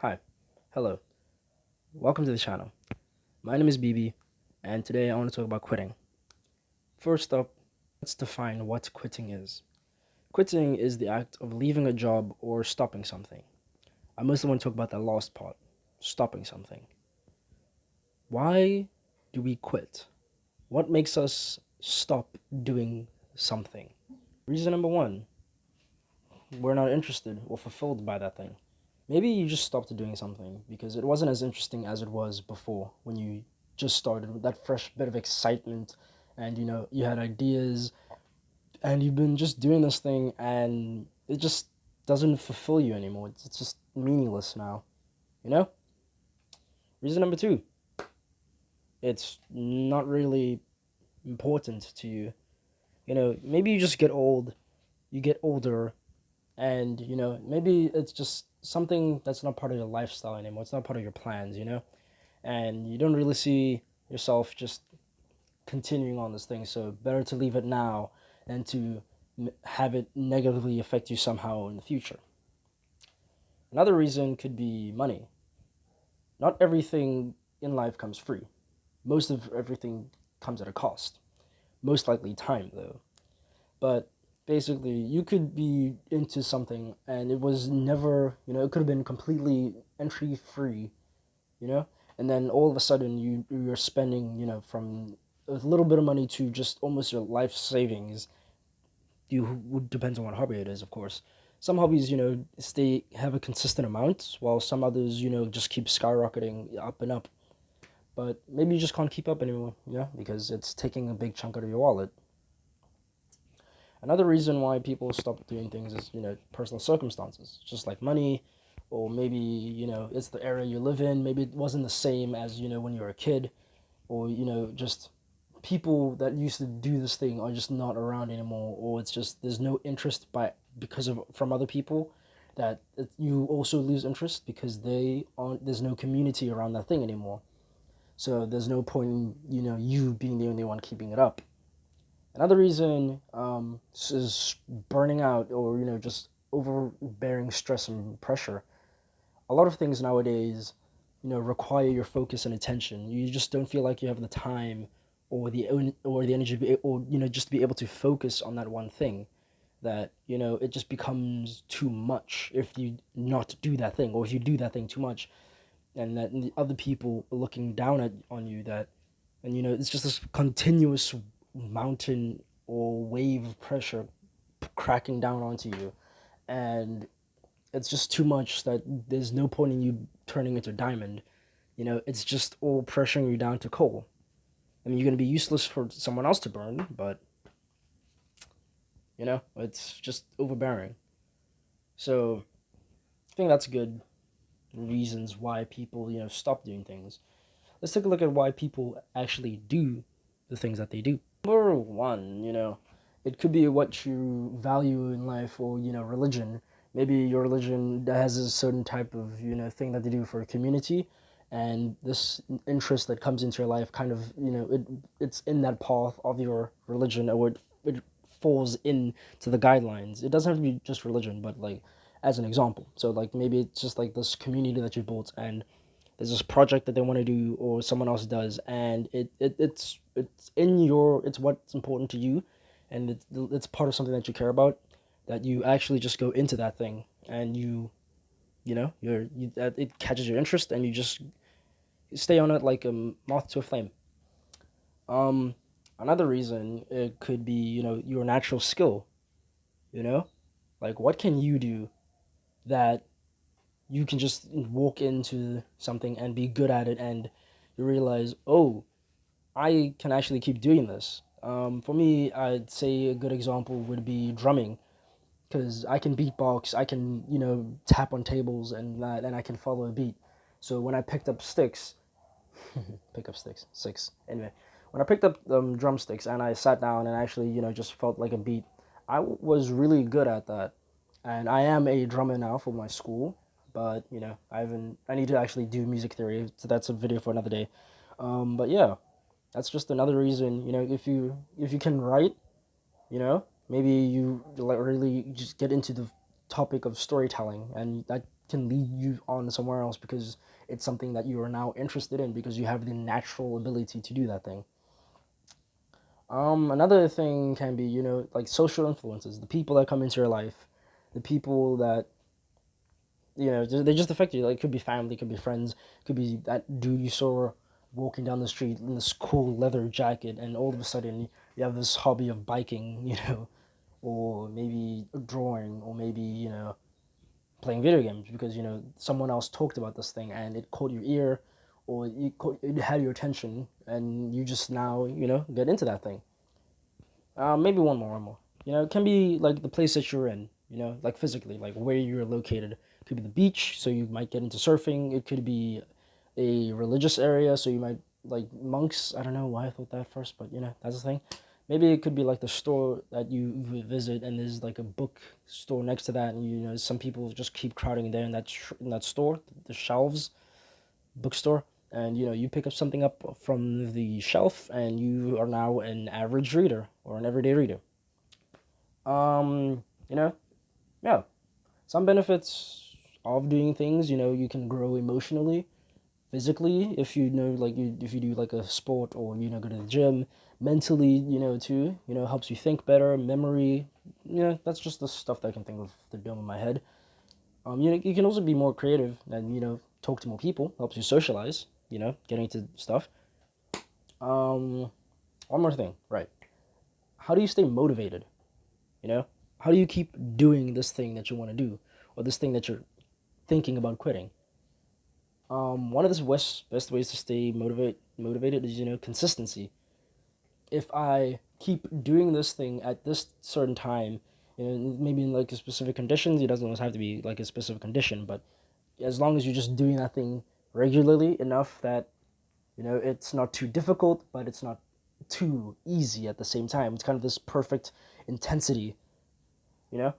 Hi, hello, welcome to the channel. My name is BB, and today I want to talk about quitting. First up, let's define what quitting is. Quitting is the act of leaving a job or stopping something. I mostly want to talk about that last part, stopping something. Why do we quit? What makes us stop doing something? Reason number one, we're not interested or fulfilled by that thing. Maybe you just stopped doing something because it wasn't as interesting as it was before when you just started with that fresh bit of excitement and you had ideas and you've been just doing this thing and it just doesn't fulfill you anymore. It's just meaningless now, you know? Reason number two, it's not really important to you. Maybe you just get old, you get older, and maybe it's just something that's not part of your lifestyle anymore. It's not part of your plans, and you don't really see yourself just continuing on this thing. So better to leave it now than to have it negatively affect you somehow in the future. Another reason could be money. Not everything in life comes free. Most of everything comes at a cost. Most likely time, though. But basically, you could be into something and it was never, it could have been completely entry free, you know? And then all of a sudden you're spending, from a little bit of money to just almost your life savings. Depends on what hobby it is, of course. Some hobbies, stay have a consistent amount, while some others, just keep skyrocketing up and up. But maybe you just can't keep up anymore, because it's taking a big chunk out of your wallet. Another reason why people stop doing things is, personal circumstances, just like money, or maybe, it's the area you live in. Maybe it wasn't the same as, when you were a kid, or, just people that used to do this thing are just not around anymore, or it's just there's no interest because of from other people you also lose interest because there's no community around that thing anymore. So there's no point in, you being the only one keeping it up. Another reason is burning out or just overbearing stress and pressure. A lot of things nowadays, require your focus and attention. You just don't feel like you have the time or the energy or just to be able to focus on that one thing. That it just becomes too much if you not do that thing, or if you do that thing too much, and that the other people are looking down on you. And it's just this continuous mountain or wave of pressure cracking down onto you, and it's just too much that there's no point in you turning into diamond. It's just all pressuring you down to coal. I mean, you're going to be useless for someone else to burn, but it's just overbearing. So I think that's good reasons why people stop doing things. Let's take a look at why people actually do the things that they do. Number one, it could be what you value in life, or religion. Maybe your religion that has a certain type of thing that they do for a community, and this interest that comes into your life kind of it's in that path of your religion, or it falls into the guidelines. It doesn't have to be just religion, but like as an example. So like maybe it's just like this community that you built, and there's this project that they want to do or someone else does, and it's what's important to you, and it's part of something that you care about, that you actually just go into that thing, and that it catches your interest, and you just stay on it like a moth to a flame. um Another reason, it could be your natural skill. you know like what can you do that you can just walk into something and be good at it, and you realize, oh, I can actually keep doing this. For me, I'd say a good example would be drumming, because I can beatbox, I can tap on tables and that, and I can follow a beat. So when I picked up sticks, pick up sticks, six. Anyway, when I picked up drumsticks and I sat down and actually just felt like a beat, was really good at that. And I am a drummer now for my school, but I need to actually do music theory, so that's a video for another day. But yeah, that's just another reason. If you can write, maybe you like really just get into the topic of storytelling, and can lead you on somewhere else because it's something that you are now interested in because you have the natural ability to do that thing. Another thing can be, like social influences, the people that come into your life, the people that, they just affect you. Like, it could be family, it could be friends, it could be that dude you saw walking down the street in this cool leather jacket, and all of a sudden you have this hobby of biking, or maybe drawing, or maybe, playing video games because, someone else talked about this thing and it caught your ear, or it had your attention, and you just now, get into that thing. Maybe one more. It can be like the place that you're in, like physically, like where you're located. It could be the beach, so you might get into surfing. It could be a religious area, so you might like monks. I don't know why I thought that first, but that's the thing. Maybe it could be like the store that you visit, and there's like a book store next to that, and some people just keep crowding there in that store, the shelves, bookstore, and you pick up something up from the shelf, and you are now an average reader or an everyday reader. Um, you know, yeah, some benefits of doing things. You can grow emotionally, physically if if you do like a sport, or go to the gym. Mentally, too. Helps you think better. Memory. That's just the stuff that I can think of the dome of my head. You can also be more creative and talk to more people. Helps you socialize. Getting into stuff. Um, One more thing, right? How do you stay motivated? You know, how do you keep doing this thing that you want to do, or this thing that you're thinking about quitting? One of the best ways to stay motivated is consistency. If I keep doing this thing at this certain time, maybe in like a specific conditions, it doesn't always have to be like a specific condition, but as long as you're just doing that thing regularly enough that it's not too difficult, but it's not too easy at the same time. It's kind of this perfect intensity, you know,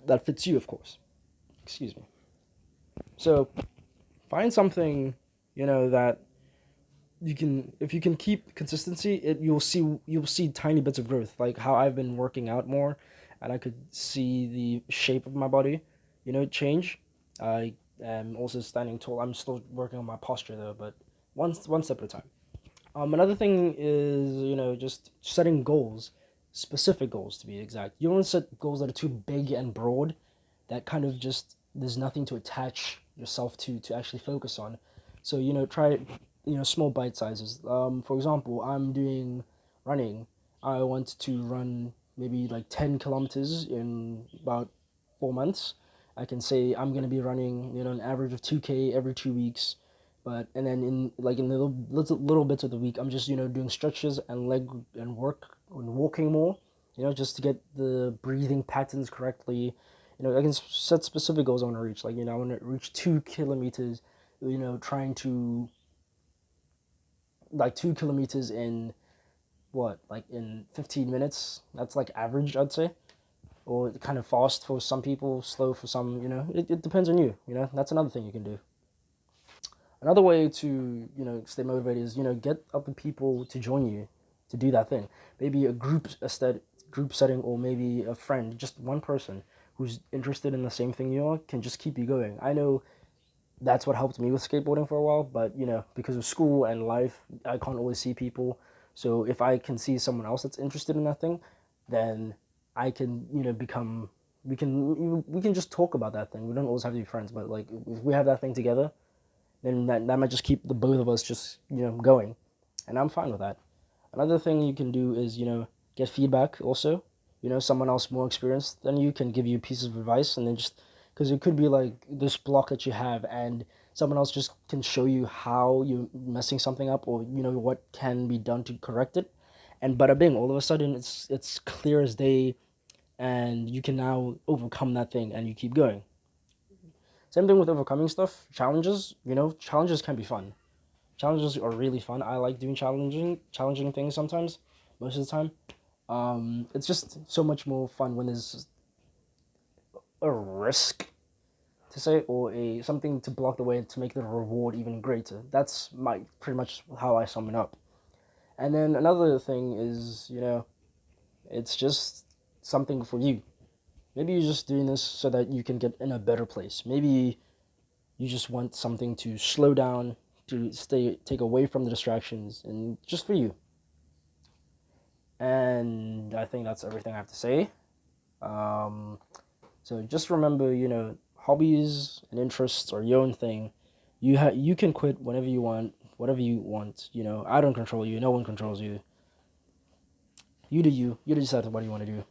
that fits you, of course. Excuse me. So find something, that you can. If you can keep consistency, you'll see tiny bits of growth. Like how I've been working out more, and I could see the shape of my body, change. I am also standing tall. I'm still working on my posture though, but one step at a time. Another thing is, just setting goals, specific goals to be exact. You don't want to set goals that are too big and broad, that kind of just, there's nothing to attach yourself to actually focus on. So, try, small bite sizes. For example, I'm doing running. I want to run maybe like 10 kilometers in about 4 months. I can say I'm going to be running, an average of 2K every 2 weeks, but and then in the little bits of the week, I'm just doing stretches and leg and work and walking more, just to get the breathing patterns correctly. I can set specific goals I want to reach. Like I want to reach 2 kilometers. Trying to like 2 kilometers in what, like in 15 minutes. That's like average, I'd say, or kind of fast for some people, slow for some. It depends on you. That's another thing you can do. Another way to stay motivated is get other people to join you to do that thing. Maybe group setting, or maybe a friend, just one person who's interested in the same thing you are can just keep you going. I know that's what helped me with skateboarding for a while, but because of school and life, I can't always see people. So if I can see someone else that's interested in that thing, then I can become we can just talk about that thing. We don't always have to be friends, but like if we have that thing together, then that might just keep the both of us just going, and I'm fine with that. Another thing you can do is get feedback also. Someone else more experienced than you can give you pieces of advice, and then just because it could be like this block that you have, and someone else just can show you how you're messing something up, or what can be done to correct it, and bada bing, all of a sudden it's clear as day, and you can now overcome that thing and you keep going. Same thing with overcoming stuff. Challenges, challenges can be fun. Challenges are really fun. I like doing challenging things sometimes, most of the time. It's just so much more fun when there's a risk to say, or a something to block the way to make the reward even greater. That's my pretty much how I sum it up. And then another thing is, it's just something for you. Maybe you're just doing this so that you can get in a better place. Maybe you just want something to slow down, to take away from the distractions, and just for you. And I think that's everything I have to say. Um, so just remember, hobbies and interests are your own thing. You can quit whenever you want, whatever you want. I don't control you. No one controls you. You do you. You decide what you want to do.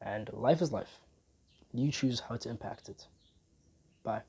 And life is life. You choose how to impact it. Bye.